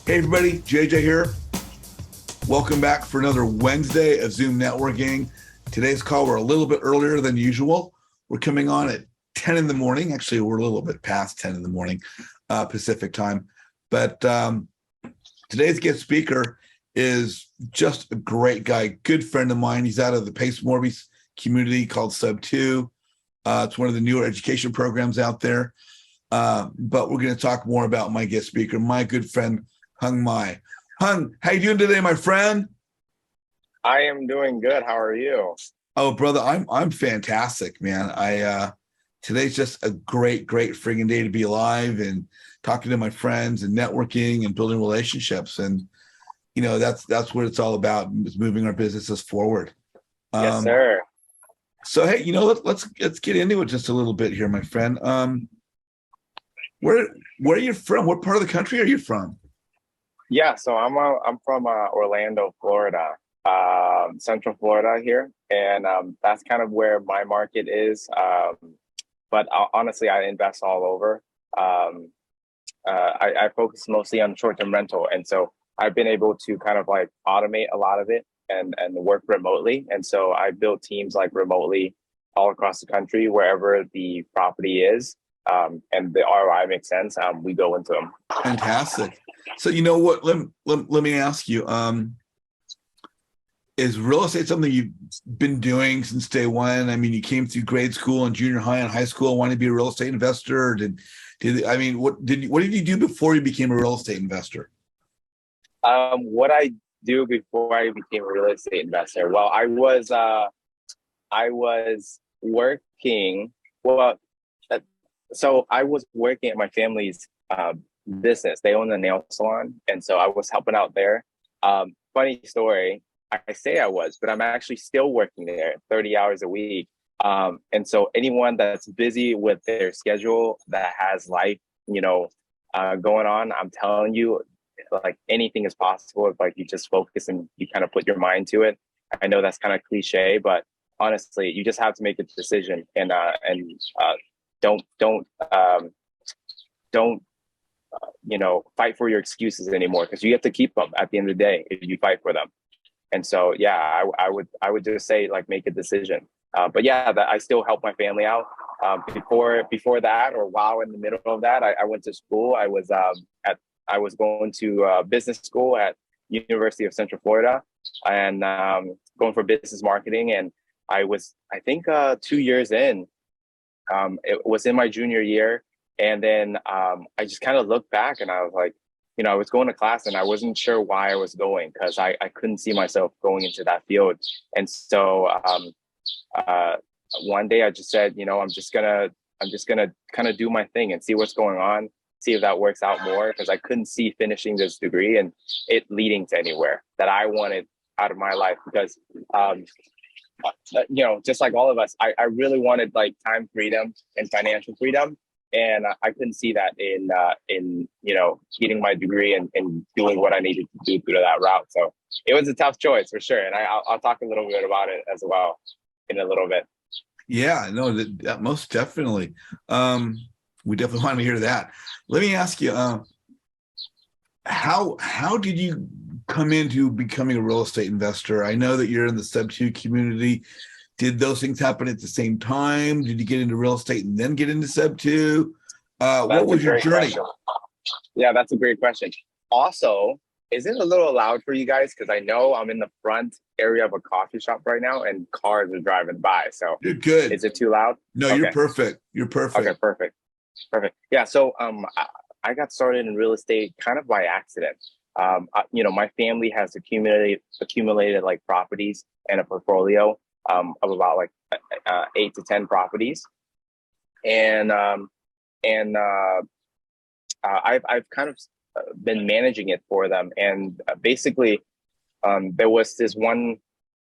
Hey everybody, JJ here. Welcome back for another Wednesday of Zoom networking. Today's call, we're a little bit earlier than usual. We're coming on at 10 in the morning. Actually, we're a little bit past 10 in the morning Pacific time. But today's guest speaker is just a great guy, good friend of mine. He's out of the Pace Morbius community called Sub 2. It's one of the newer education programs out there. But we're going to talk more about my guest speaker, my good friend, Hung Mai. Hung, how you doing today, my friend? I am doing good. How are you? Oh, brother, I'm fantastic, man. Today's just a great friggin' day to be alive and talking to my friends and networking and building relationships. And that's what it's all about, is moving our businesses forward. Yes, Um, sir. so hey, let's get into it just a little bit here, my friend. Where are you from? What part of the country are you from? Yeah, so I'm from Orlando, Florida, Central Florida here, and that's kind of where my market is. But honestly, I invest all over. I focus mostly on short-term rental, and so I've been able to kind of like automate a lot of it and work remotely. And so I build teams like remotely all across the country, wherever the property is, and the ROI makes sense. We go into them. Fantastic. So you know what? Let me ask you. Is real estate something you've been doing since day one? I mean, you came through grade school and junior high and high school wanting to be a real estate investor, or what did you do before you became a real estate investor? What I do before I became a real estate investor? Well, I was working. Well, uh, so I was working at my family's business. They own a nail salon, and so I was helping out there. Funny story. I say I was, but I'm actually still working there 30 hours a week. And so anyone that's busy with their schedule, that has life, going on, I'm telling you, like anything is possible if like you just focus and you kind of put your mind to it. I know that's kind of cliche, but honestly, you just have to make a decision and don't don't fight for your excuses anymore, because you have to keep them at the end of the day if you fight for them. And so, yeah, I would just say like make a decision. But yeah, that I still help my family out. Before that, or while in the middle of that, I went to school. I was going to business school at University of Central Florida, and going for business marketing. And I think 2 years in, it was in my junior year, and then I just kind of looked back and I was like, I was going to class and I wasn't sure why I was going, because I couldn't see myself going into that field. And so uh, one day I just said, I'm just gonna kind of do my thing and see what's going on, see if that works out more, because I couldn't see finishing this degree and it leading to anywhere that I wanted out of my life. Because just like all of us, I really wanted like time freedom and financial freedom, and I couldn't see that in getting my degree and doing what I needed to do through that route. So it was a tough choice for sure, and I'll talk a little bit about it as well in a little bit. Yeah, no, that most definitely. We definitely want to hear that. Let me ask you, how did you come into becoming a real estate investor? I know that you're in the Sub 2 community. Did those things happen at the same time? Did you get into real estate and then get into Sub 2? What That's a was your great journey? question. Yeah, that's a great question. Also, is it a little loud for you guys? Because I know I'm in the front area of a coffee shop right now and cars are driving by. So You're good. is it too loud? No, you're Okay. perfect. You're Okay, perfect. perfect. Perfect. Yeah. So I got started in real estate kind of by accident. My family has accumulated like properties and a portfolio of about like 8 to 10 properties, and I've kind of been managing it for them. And basically, there was this one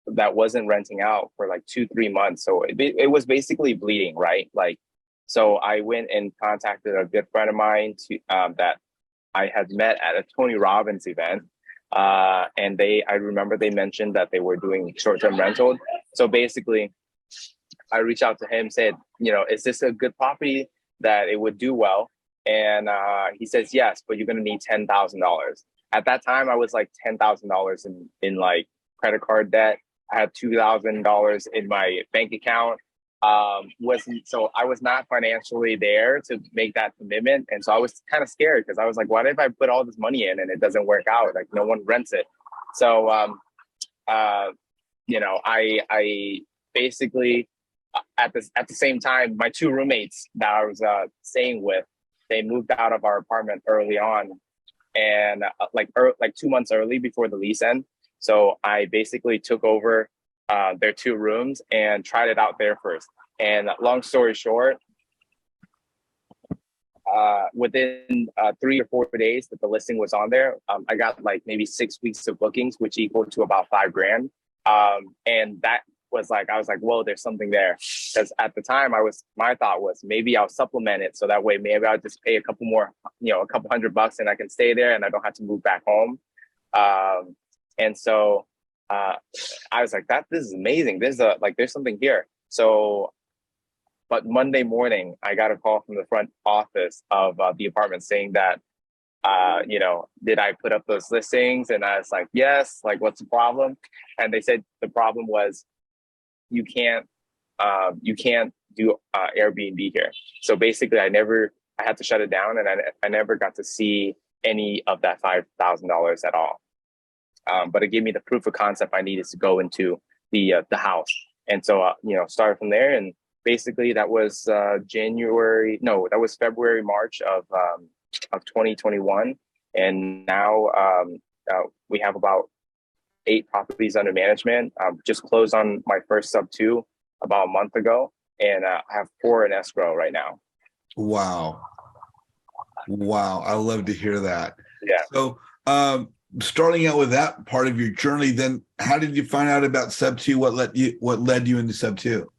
that wasn't renting out for like 2 3 months, so it was basically bleeding, right? Like, so I went and contacted a good friend of mine that I had met at a Tony Robbins event. And I remember they mentioned that they were doing short-term rental. So basically, I reached out to him, said, is this a good property that it would do well? And he says, yes, but you're going to need $10,000. At that time, I was like $10,000 in like credit card debt. I had $2,000 in my bank account. Wasn't so I was not financially there to make that commitment, and so I was kind of scared because I was like, what if I put all this money in and it doesn't work out? Like no one rents it. So uh, I basically at the same time, my two roommates that I was staying with, they moved out of our apartment early on, and like 2 months early before the lease end. So I basically took over their two rooms and tried it out there first. And long story short, within 3 or 4 days that the listing was on there, I got like maybe 6 weeks of bookings, which equal to about $5,000. And that was like, I was like, whoa, there's something there. Because at the time, my thought was maybe I'll supplement it so that way maybe I'll just pay a couple more, a couple $100 and I can stay there and I don't have to move back home. And so I was like, this is amazing. There's something here. So but Monday morning, I got a call from the front office of the apartment saying that, did I put up those listings? And I was like, yes. Like, what's the problem? And they said the problem was you can't do Airbnb here. So basically, I had to shut it down, and I never got to see any of that $5,000 at all. But it gave me the proof of concept I needed to go into the house, and so started from there. And basically, that was February, March of 2021, and now we have about 8 properties under management. Just closed on my first sub 2 about a month ago, and I have 4 in escrow right now. Wow, I love to hear that. Yeah. So, starting out with that part of your journey, then how did you find out about sub 2? What led you into sub 2?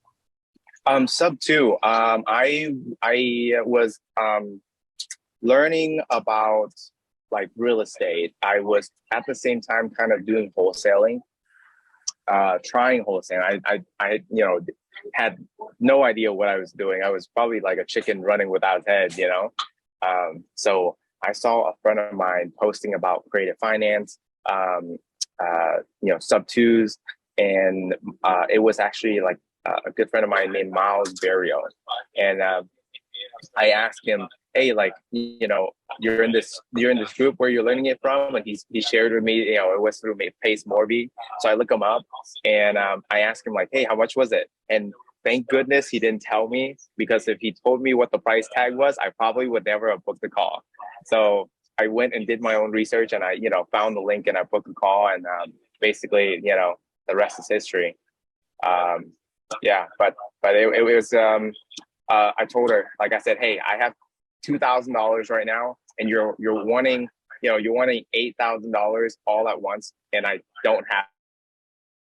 Sub 2. I was learning about like real estate. I was at the same time kind of doing wholesaling, trying wholesaling. I had no idea what I was doing. I was probably like a chicken running without its head, So I saw a friend of mine posting about creative finance, sub 2s, and it was actually like a good friend of mine named Miles Barrio, and I asked him, hey, like, you're in this group where you're learning it from, and he shared with me, it was through Pace Morby. So I look him up, and I asked him like, hey, how much was it? And thank goodness he didn't tell me, because if he told me what the price tag was, I probably would never have booked the call. So I went and did my own research, and I found the link, and I booked the call, and basically the rest is history. But it was I told her, like I said, hey, I have $2,000 right now, and you're wanting $8,000 all at once, and I don't have.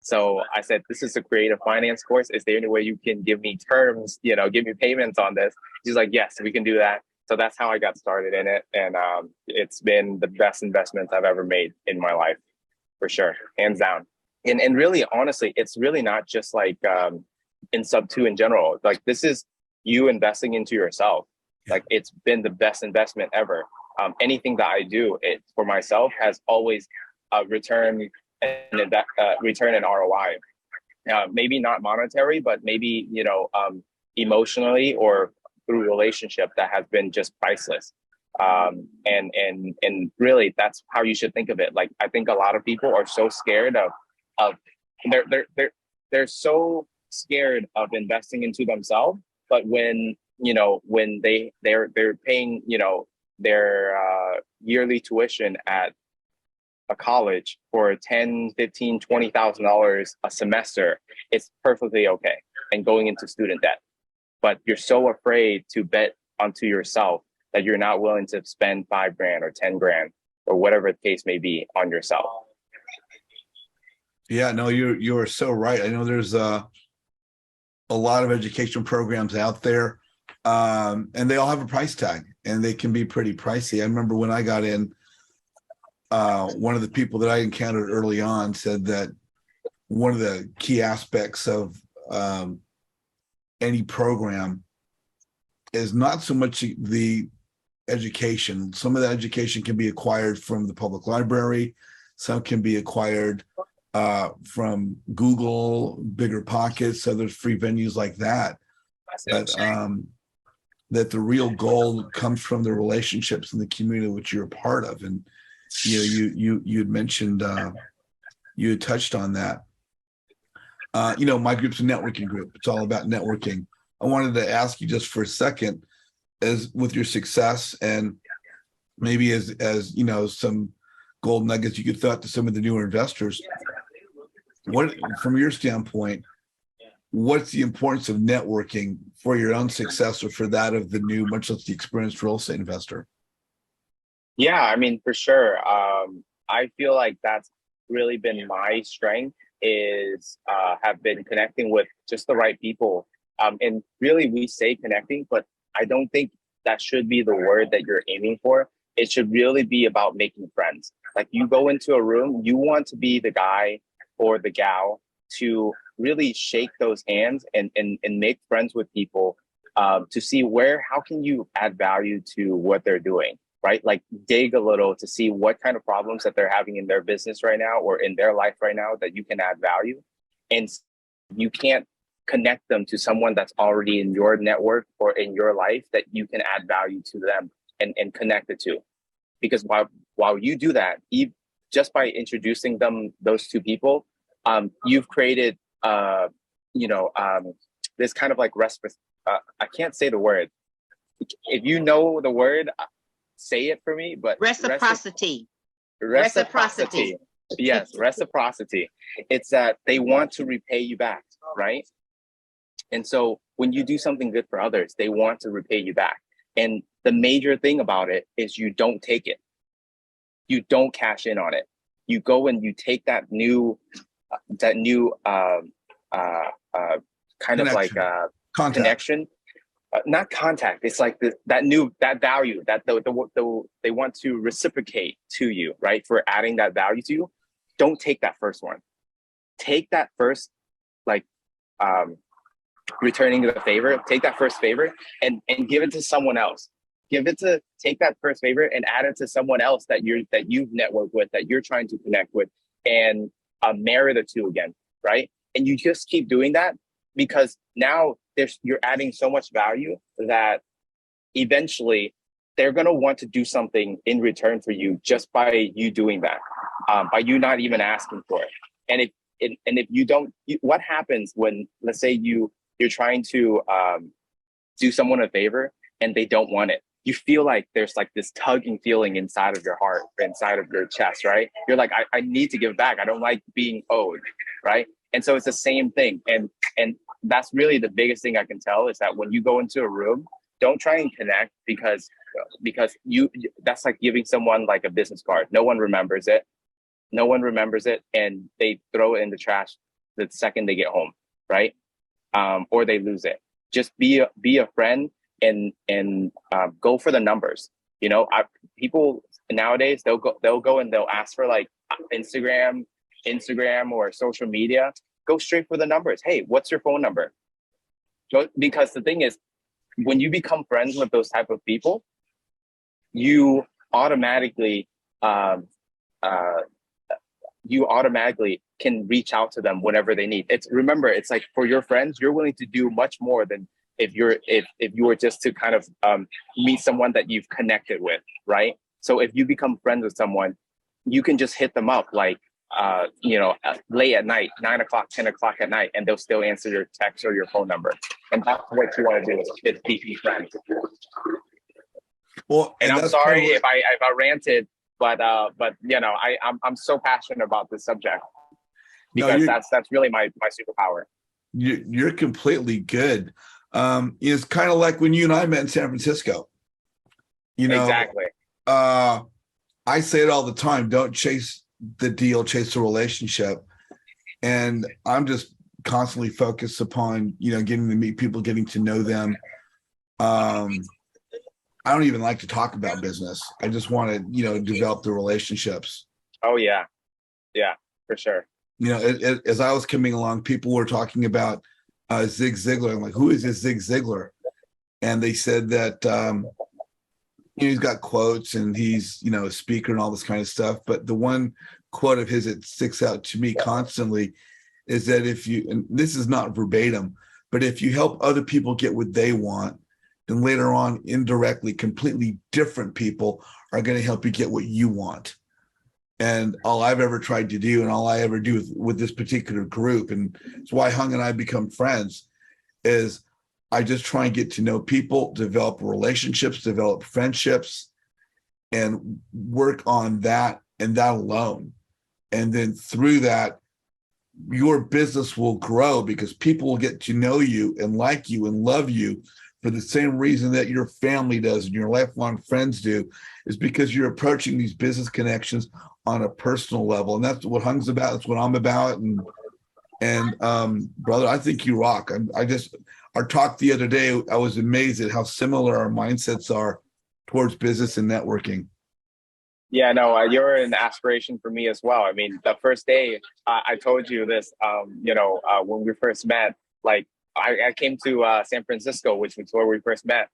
So I said, this is a creative finance course. Is there any way you can give me terms, give me payments on this? She's like, yes, we can do that. So that's how I got started in it, and it's been the best investment I've ever made in my life, for sure, hands down. And really, honestly, it's really not just like in sub 2 in general. Like, this is you investing into yourself. Like, it's been the best investment ever. Anything that I do for myself has always return and ROI. Maybe not monetary, but maybe emotionally or through relationship that has been just priceless. And really, that's how you should think of it. Like, I think a lot of people are so scared of they're so scared of investing into themselves, but when they're paying their yearly tuition at a college for $10,000, $15,000, $20,000 a semester, it's perfectly okay, and going into student debt. But you're so afraid to bet onto yourself that you're not willing to spend $5,000 or $10,000 or whatever the case may be on yourself. Yeah, no, you are so right. I know there's a lot of education programs out there, and they all have a price tag, and they can be pretty pricey. I remember when I got in, one of the people that I encountered early on said that one of the key aspects of any program is not so much the education. Some of that education can be acquired from the public library. Some can be acquired from Google, Bigger Pockets. So there's free venues like that. But that the real gold comes from the relationships in the community which you're a part of. And you had mentioned, you had touched on that. My group's a networking group. It's all about networking. I wanted to ask you just for a second, as with your success and maybe as some gold nuggets you could throw out to some of the newer investors. What, from your standpoint, what's the importance of networking for your own success or for that of the new, much less the experienced real estate investor? Yeah, I mean, for sure. I feel like that's really been my strength is have been connecting with just the right people. And really, we say connecting, but I don't think that should be the word that you're aiming for. It should really be about making friends. Like, you go into a room, you want to be the guy or the gal to really shake those hands and make friends with people, to see how can you add value to what they're doing, right? Like, dig a little to see what kind of problems that they're having in their business right now or in their life right now that you can add value. And you can't connect them to someone that's already in your network or in your life that you can add value to them and connect it to. Because while you do that, just by introducing those two people, you've created this kind of like I can't say the word. If you know the word, say it for me. But reciprocity. Yes, reciprocity. It's that they want to repay you back, right? And so when you do something good for others, they want to repay you back. And the major thing about it is you don't take it. You don't cash in on it. You go and you take that new kind of like connection, not contact. It's like that value that they want to reciprocate to you, right? For adding that value to you. Don't take that first one. Take that first, like, returning the favor. Take that first favor and give it to someone else. Take that first favor and add it to someone else that you've networked with, that you're trying to connect with, and marry the two again, right? And you just keep doing that, because now you're adding so much value that eventually they're going to want to do something in return for you just by you doing that, by you not even asking for it. And if you don't, what happens when, let's say you're trying to do someone a favor and they don't want it? You feel like there's like this tugging feeling inside of your heart, inside of your chest, right? You're like, I need to give back. I don't like being owed, right? And so it's the same thing. And that's really the biggest thing I can tell, is that when you go into a room, don't try and connect because that's like giving someone like a business card. No one remembers it. And they throw it in the trash the second they get home, right? Or they lose it. Just be a friend and go for the numbers. People nowadays, they'll go and they'll ask for like Instagram or social media. Go straight for the numbers. Hey, what's your phone number? Because the thing is, when you become friends with those type of people, you automatically can reach out to them whenever they need. Remember, it's like, for your friends, you're willing to do much more than if you were just to kind of meet someone that you've connected with, right? So if you become friends with someone, you can just hit them up like late at night, 9 o'clock, 10 o'clock at night, and they'll still answer your text or your phone number. And that's what you want to do, is be friends. Well, and I'm sorry if I ranted, but I'm so passionate about this subject, because that's really my superpower. You're completely good. It's kind of like when you and I met in San Francisco. Exactly. I say it all the time: don't chase the deal, chase the relationship. And I'm just constantly focused upon getting to meet people, getting to know them. I don't even like to talk about business. I just want to develop the relationships. Oh yeah, for sure. As I was coming along, people were talking about Zig Ziglar. I'm like, who is this Zig Ziglar? And they said that He's got quotes and he's, a speaker and all this kind of stuff. But the one quote of his that sticks out to me constantly is that if you, and this is not verbatim, but if you help other people get what they want, then later on, indirectly, completely different people are going to help you get what you want. And all I've ever tried to do, and all I ever do with this particular group, and it's why Hung and I become friends, is I just try and get to know people, develop relationships, develop friendships, and work on that and that alone. And then through that, your business will grow because people will get to know you and like you and love you for the same reason that your family does and your lifelong friends do, is because you're approaching these business connections on a personal level. And that's what Hung's about. That's what I'm about. And brother, I think you rock. Our talk the other day, I was amazed at how similar our mindsets are towards business and networking. Yeah, no, you're an aspiration for me as well. I mean, the first day I told you this, when we first met, like I came to San Francisco, which was where we first met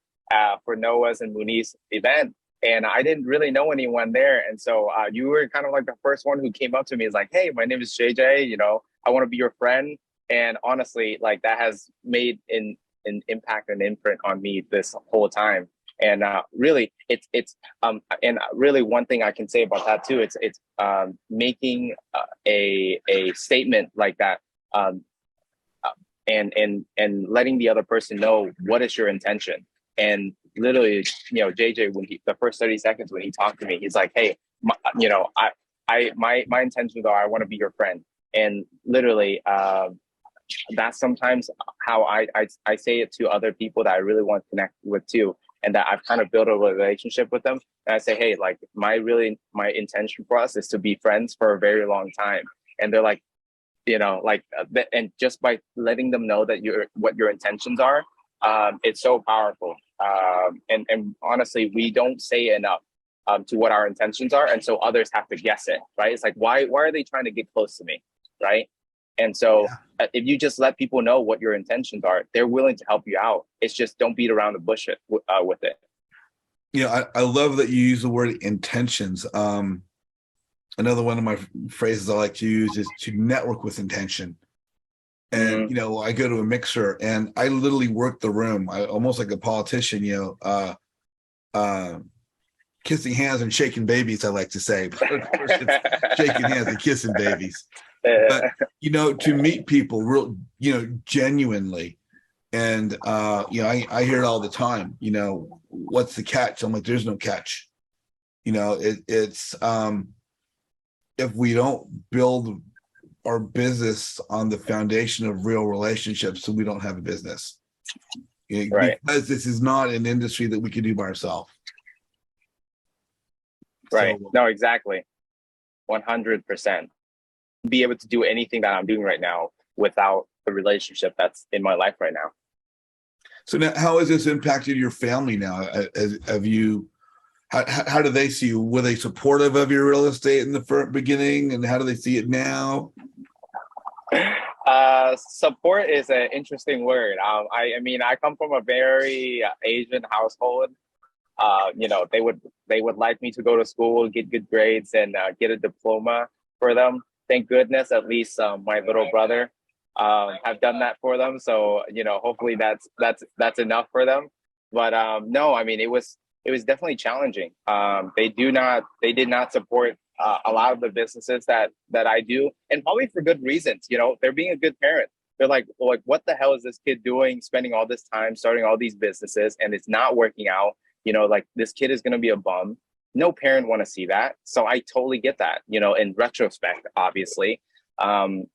for Noah's and Muni's event. And I didn't really know anyone there. And so you were kind of like the first one who came up to me is like, hey, my name is JJ, I want to be your friend. And honestly, like that has made an impact and imprint on me this whole time. And really, it's and really one thing I can say about that too, it's making a statement like that, and letting the other person know what is your intention. And literally, JJ, when the first 30 seconds when he talked to me, he's like, hey, my intentions are I want to be your friend. And literally, that's sometimes how I say it to other people that I really want to connect with too, and that I've kind of built a relationship with them. And I say, hey, like my intention for us is to be friends for a very long time. And they're like, and just by letting them know that what your intentions are, it's so powerful. And honestly, we don't say enough to what our intentions are, and so others have to guess it, right? It's like, why are they trying to get close to me, right? And so if you just let people know what your intentions are, they're willing to help you out. It's just don't beat around the bush with it. I love that you use the word intentions. Another one of my phrases I like to use is to network with intention. And, I go to a mixer and I literally work the room. I almost like a politician, kissing hands and shaking babies, I like to say. But of course, it's shaking hands and kissing babies. But, to meet people real, genuinely. And, I hear it all the time, what's the catch? I'm like, there's no catch. It's if we don't build our business on the foundation of real relationships, so we don't have a business. Right. Because this is not an industry that we can do by ourselves. Right. So, no, exactly. 100%. Be able to do anything that I'm doing right now without the relationship that's in my life right now. So now, how has this impacted your family now? How do they see you? Were they supportive of your real estate in the beginning, and how do they see it now? Support is an interesting word. I mean, I come from a very Asian household. They would like me to go to school, get good grades, and get a diploma for them. Thank goodness, at least my little brother have done that for them. So hopefully that's enough for them. But no, I mean, it was definitely challenging. They did not support a lot of the businesses that I do, and probably for good reasons. They're being a good parent. They're like, what the hell is this kid doing, spending all this time starting all these businesses, and it's not working out? Like this kid is going to be a bum. No parent want to see that. So I totally get that, in retrospect, obviously. But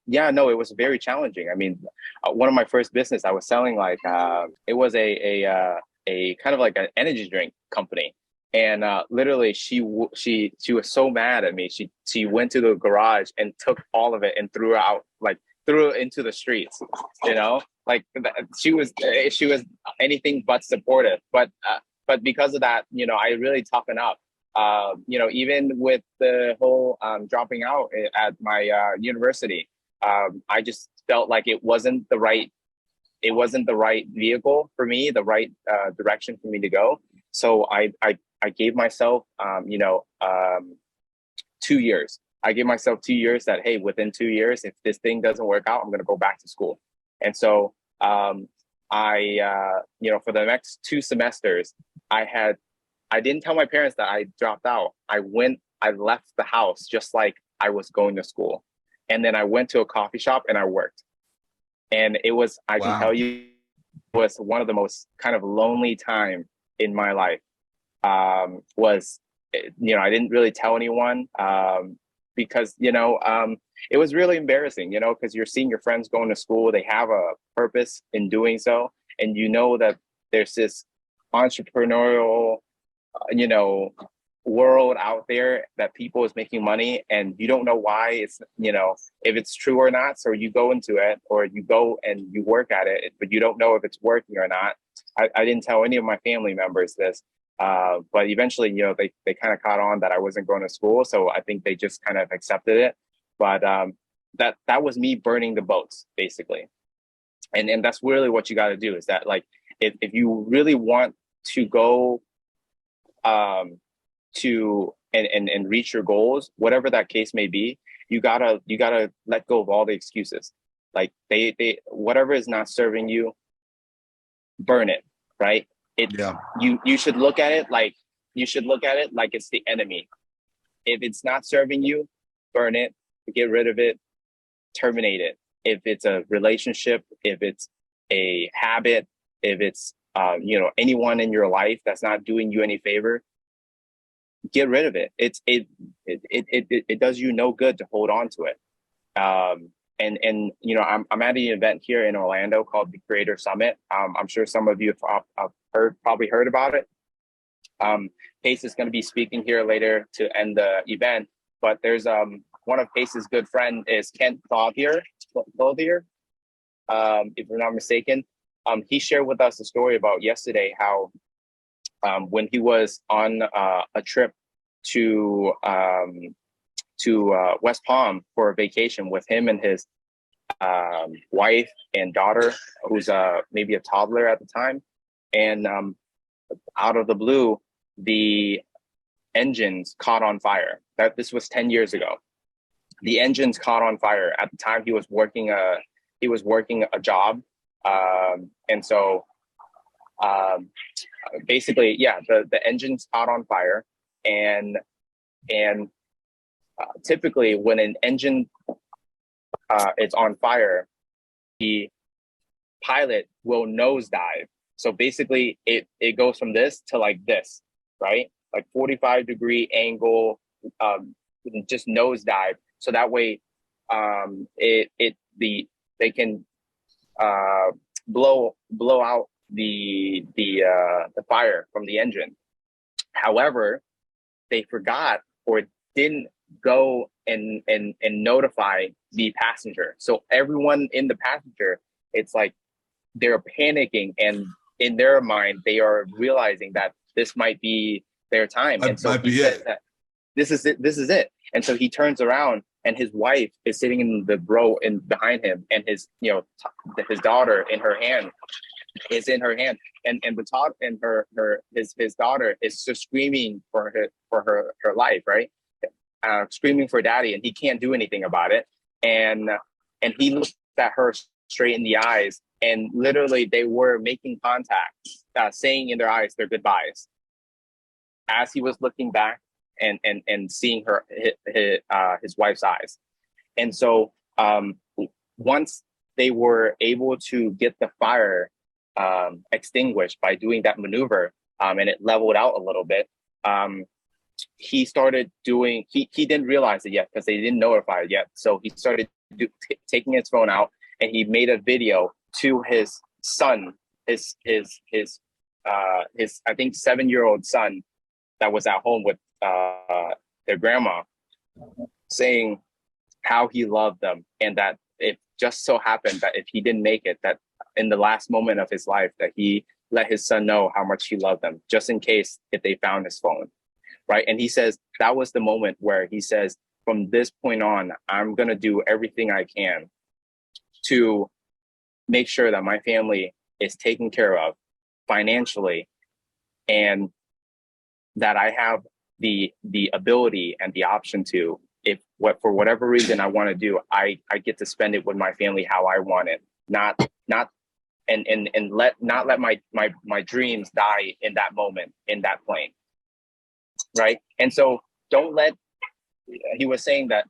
yeah, no, it was very challenging. I mean, one of my first business I was selling, like, it was a kind of like an energy drink company. And literally she was so mad at me. She went to the garage and took all of it and threw it into the streets, like she was anything but supportive. But because of that, I really toughened up. Even with the whole dropping out at my university, I just felt like it wasn't the right it wasn't the right vehicle for me, the right direction for me to go. So I gave myself, 2 years. I gave myself 2 years that, hey, within 2 years, if this thing doesn't work out, I'm going to go back to school. And so for the next 2 semesters, I didn't tell my parents that I dropped out. I left the house just like I was going to school. And then I went to a coffee shop and I worked. And it was, I can tell you, it was one of the most kind of lonely time in my life. I didn't really tell anyone because, it was really embarrassing, because you're seeing your friends going to school. They have a purpose in doing so. And that there's this entrepreneurial, world out there that people is making money, and you don't know why it's, if it's true or not. So you go into it, or you go and you work at it, but you don't know if it's working or not. I didn't tell any of my family members this, but eventually, they kind of caught on that I wasn't going to school. So I think they just kind of accepted it. But that was me burning the boats, basically. And that's really what you got to do, is that, like, if you really want to go and reach your goals, whatever that case may be, you gotta let go of all the excuses. Like, they whatever is not serving you, burn it, right? You should look at it like it's the enemy. If it's not serving you, burn it, get rid of it, terminate it. If it's a relationship, if it's a habit, if it's anyone in your life that's not doing you any favor, get rid of it. It does you no good to hold on to it. I'm at an event here in Orlando called the Creator Summit. I'm sure some of you have probably heard about it. Pace is going to be speaking here later to end the event, but there's one of Pace's good friend is Kent Clothier, if I'm not mistaken. He shared with us a story about yesterday how when he was on a trip to West Palm for a vacation with him and his wife and daughter, who's maybe a toddler at the time, and out of the blue, the engines caught on fire. This was 10 years ago. The engines caught on fire. At the time, he was working a job, and so basically, the engines caught on fire, and typically when an engine is on fire, the pilot will nosedive. So basically, it goes from this to like this, right? Like 45-degree angle, just nosedive. So that way, they can blow out the fire from the engine. However, they forgot or didn't go and notify the passenger. So everyone in the passenger, it's like they're panicking, and in their mind, they are realizing that this might be their time. And so he said that this is it. And so he turns around, and his wife is sitting in the row behind him, and his daughter in her hand, and his daughter is just screaming for her life, right? Screaming for daddy, and he can't do anything about it. And he looks at her straight in the eyes, and literally they were making contact, saying in their eyes their goodbyes, as he was looking back and seeing his wife's eyes. And so once they were able to get the fire extinguished by doing that maneuver, and it leveled out a little bit, he started doing, he didn't realize it yet because they didn't notify it yet. So he started taking his phone out, and he made a video to his son, his I think 7-year-old son that was at home with their grandma, saying how he loved them, and that it just so happened that if he didn't make it, that in the last moment of his life, that he let his son know how much he loved them, just in case if they found his phone, right? And he says that was the moment where he says, from this point on, I'm going to do everything I can to make sure that my family is taken care of financially, and that I have the ability and the option to, if what for whatever reason I want to do, I get to spend it with my family how I want it, not not let my dreams die in that moment, in that plane, right? And so don't let, he was saying that,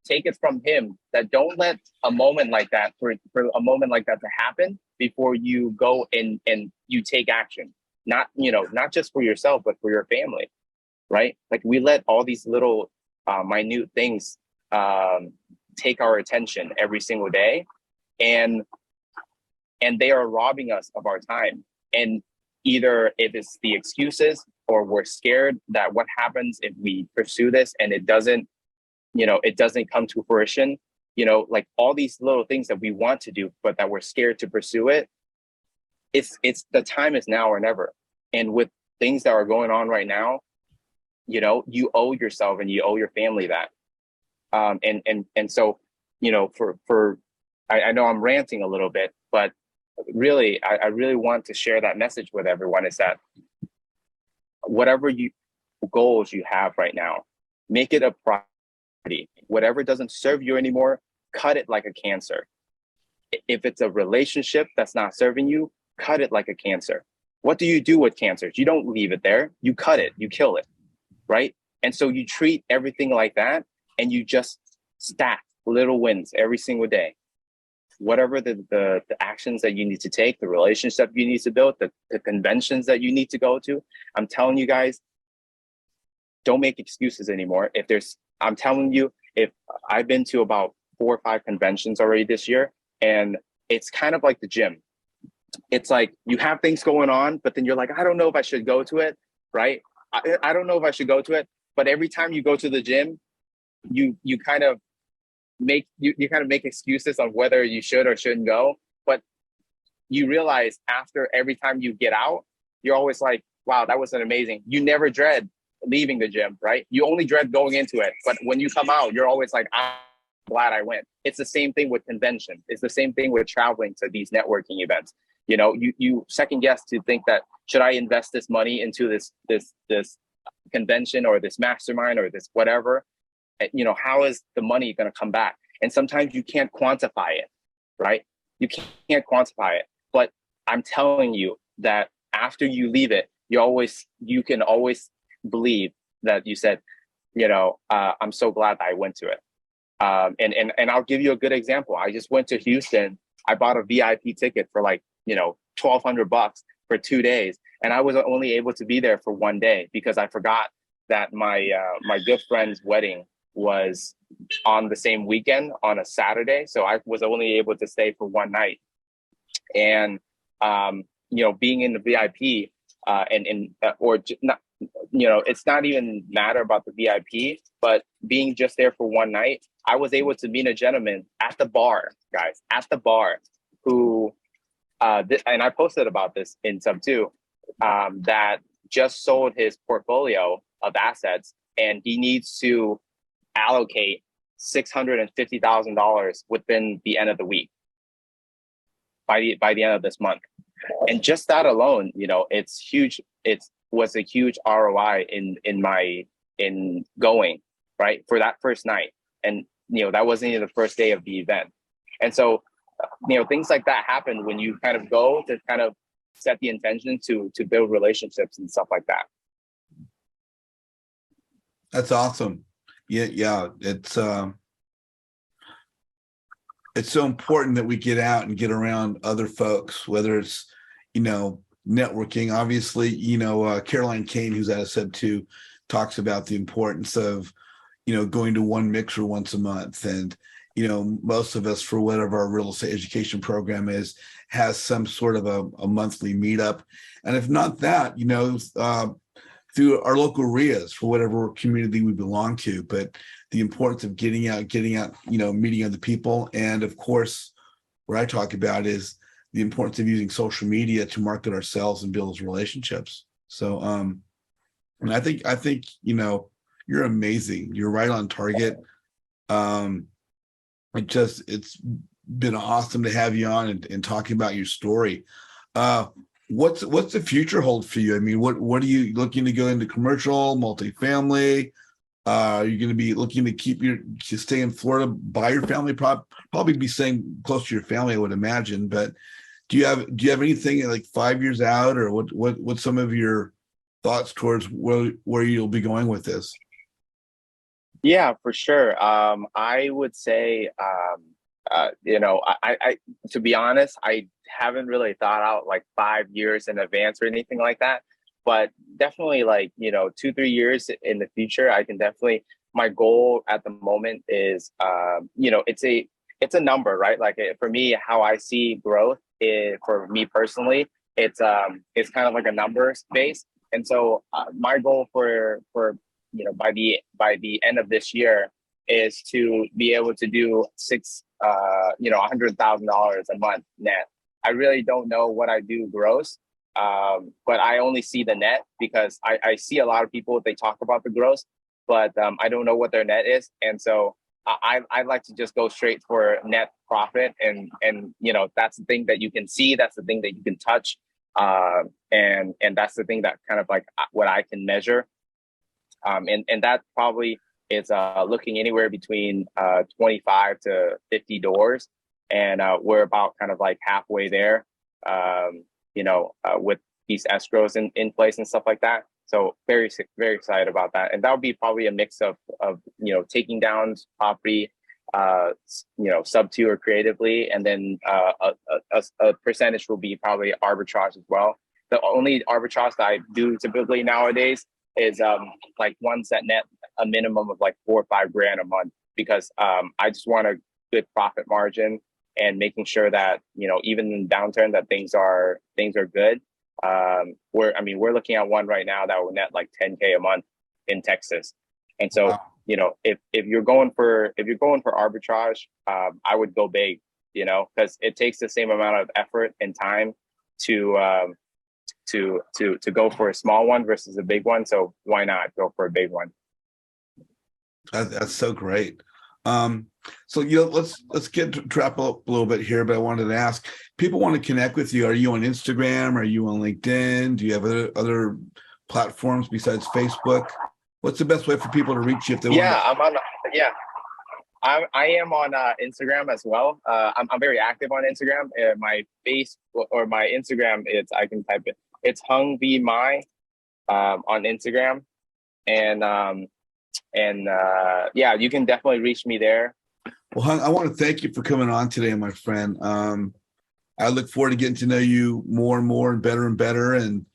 take it from him, that don't let a moment like that, for a moment like that to happen before you go and you take action, not, not just for yourself, but for your family, right? Like, we let all these little minute things take our attention every single day, and they are robbing us of our time. And either if it's the excuses, or we're scared that what happens if we pursue this and it doesn't, it doesn't come to fruition, like all these little things that we want to do, but that we're scared to pursue it. It's the time is now or never. And with things that are going on right now, you owe yourself and you owe your family that. And so, I know I'm ranting a little bit, but really, I really want to share that message with everyone, is that whatever goals you have right now, make it a priority. Whatever doesn't serve you anymore, cut it like a cancer. If it's a relationship that's not serving you, cut it like a cancer. What do you do with cancers? You don't leave it there. You cut it, you kill it, right? And so you treat everything like that, and you just stack little wins every single day. Whatever the actions that you need to take, the relationship you need to build, the conventions that you need to go to, I'm telling you guys, don't make excuses anymore. I'm telling you, if I've been to about 4 or 5 conventions already this year, and it's kind of like the gym. It's like you have things going on, but then you're like, I don't know if I should go to it, right? I don't know if I should go to it. But every time you go to the gym, you kind of make excuses on whether you should or shouldn't go. But you realize after every time you get out, you're always like, wow, that was amazing. You never dread leaving the gym, right? You only dread going into it. But when you come out, you're always like, I'm glad I went. It's the same thing with convention. It's the same thing with traveling to these networking events. You second guess to think that, should I invest this money into this convention or this mastermind or this whatever? How is the money going to come back? And sometimes you can't quantify it, right? You can't quantify it. But I'm telling you that after you leave it, you can always believe that you said, I'm so glad that I went to it. And I'll give you a good example. I just went to Houston. I bought a VIP ticket for like, $1,200 for 2 days. And I was only able to be there for 1 day because I forgot that my good friend's wedding was on the same weekend on a Saturday. So I was only able to stay for 1 night. And, being in the VIP it's not even matter about the VIP, but being just there for 1 night, I was able to meet a gentleman at the bar, guys, who, and I posted about this in sub 2, that just sold his portfolio of assets, and he needs to allocate $650,000 within the end of the week, by the end of this month. And just that alone, it's huge. It was a huge ROI in going, right, for that first night. And, that wasn't even the first day of the event. And so, things like that happen when you kind of go to kind of set the intention to build relationships and stuff like that. That's awesome. Yeah. It's so important that we get out and get around other folks, whether it's, networking. Obviously, Caroline Kane, who's out of sub 2, talks about the importance of, going to one mixer once a month. And, most of us, for whatever our real estate education program is, has some sort of a monthly meetup. And if not that, through our local RIAs for whatever community we belong to. But the importance of getting out, meeting other people. And of course, what I talk about is the importance of using social media to market ourselves and build those relationships. So, and I think, you're amazing. You're right on target. It's been awesome to have you on and talking about your story. What's the future hold for you? I mean, what are you looking to go into, commercial, multifamily? Are you going to be looking to stay in Florida by your family? Probably be staying close to your family, I would imagine. But do you have anything like 5 years out, or what's some of your thoughts towards where you'll be going with this? Yeah, for sure. I would say, I to be honest, I haven't really thought out like 5 years in advance or anything like that. But definitely, like 2, 3 years in the future, I can definitely. My goal at the moment is, it's a number, right? Like for me, how I see growth is, for me personally, it's kind of like a numbers base. And so my goal for by the end of this year is to be able to do $100,000 a month net. I really don't know what I do gross, but I only see the net because I see a lot of people, they talk about the gross, but I don't know what their net is. And so I like to just go straight for net profit, and that's the thing that you can see, that's the thing that you can touch, and that's the thing that kind of like what I can measure. And that probably is looking anywhere between 25 to 50 doors. And we're about kind of like halfway there, with these escrows in place and stuff like that. So very, very excited about that. And that would be probably a mix of taking down property, sub two or creatively. And then a percentage will be probably arbitrage as well. The only arbitrage that I do typically nowadays is like ones that net a minimum of like 4 or 5 grand a month, because I just want a good profit margin, and making sure that even in downturn that things are good. We're looking at one right now that will net like 10K a month in Texas. And so Wow. if you're going for arbitrage, I would go big, because it takes the same amount of effort and time to go for a small one versus a big one. So why not go for a big one? That's so great. So let's get to wrap up a little bit here, but I wanted to ask, people want to connect with you. Are you on Instagram? Are you on LinkedIn? Do you have other platforms besides Facebook? What's the best way for people to reach you if they want Yeah, to? I'm on. Yeah, I am on Instagram as well. I'm very active on Instagram. My face or my Instagram, I can type it. It's Hung V Mai on Instagram, and yeah, you can definitely reach me there. Well, Hung, I want to thank you for coming on today, my friend. I look forward to getting to know you more and more and better and better. And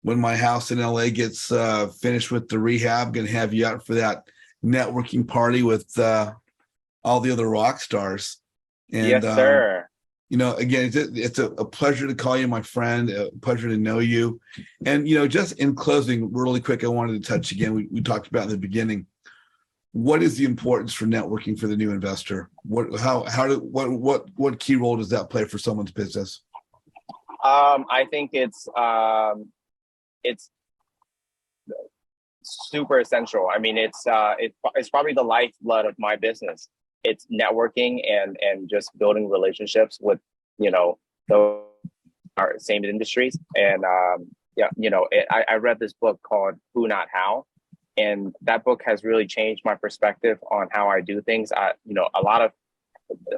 when my house in LA gets finished with the rehab, I'm going to have you out for that networking party with all the other rock stars. And, Yes, sir. again, it's a pleasure to call you my friend, a pleasure to know you. And, just in closing, really quick, I wanted to touch again, we talked about in the beginning, what is the importance for networking for the new investor? What key role does that play for someone's business? I think it's super essential. I mean, it's probably the lifeblood of my business. It's networking and just building relationships with those our same industries. And yeah, I read this book called Who Not How, and that book has really changed my perspective on how I do things. A lot of,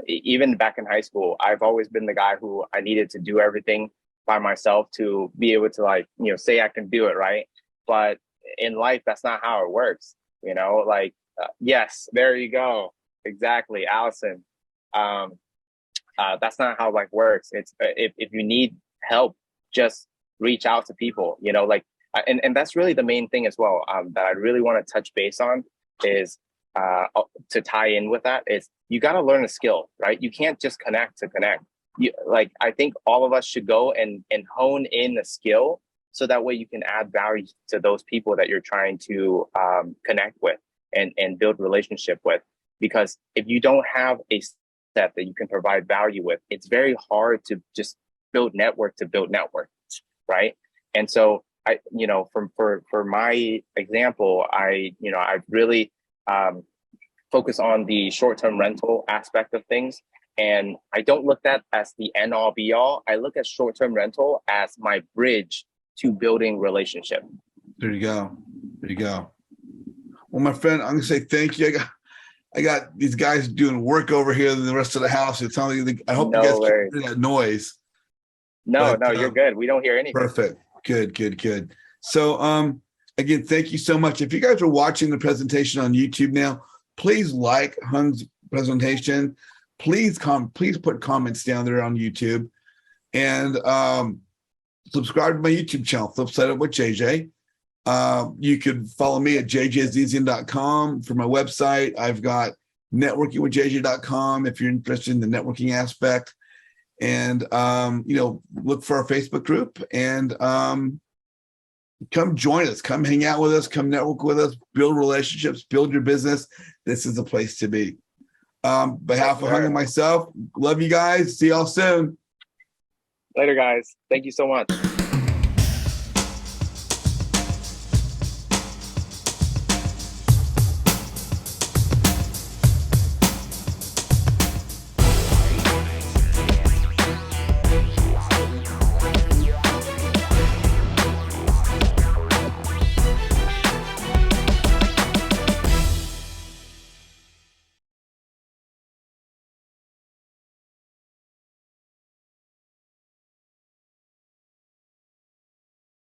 even back in high school, I've always been the guy who I needed to do everything by myself to be able to, like, say I can do it, right? But in life, that's not how it works. Yes, there you go. Exactly, Allison. Um, that's not how life works. It's if you need help, just reach out to people. And that's really the main thing as well. That I really want to touch base on is to tie in with that is you got to learn a skill, right? You can't just connect to connect. I think all of us should go and hone in a skill, so that way you can add value to those people that you're trying to connect with and build relationship with. Because if you don't have a set that you can provide value with, it's very hard to just build network to build network, right? And so for my example, I really focus on the short-term rental aspect of things. And I don't look at that as the end all be all. I look at short-term rental as my bridge to building relationship. There you go. There you go. Well, my friend, I'm gonna say thank you. I got these guys doing work over here in the rest of the house. It's telling you. I hope you guys can hear that noise. No, you're good. We don't hear anything. Perfect. Good. So, again, thank you so much. If you guys are watching the presentation on YouTube now, please like Hung's presentation. Please put comments down there on YouTube, and subscribe to my YouTube channel, Flip Side Up with JJ. You could follow me at jjzizian.com for my website. I've got networkingwithjj.com if you're interested in the networking aspect. And look for our Facebook group and come join us, come hang out with us, come network with us, build relationships, build your business. This is the place to be. Behalf of Hung and myself, love you guys. See y'all soon. Later, guys. Thank you so much.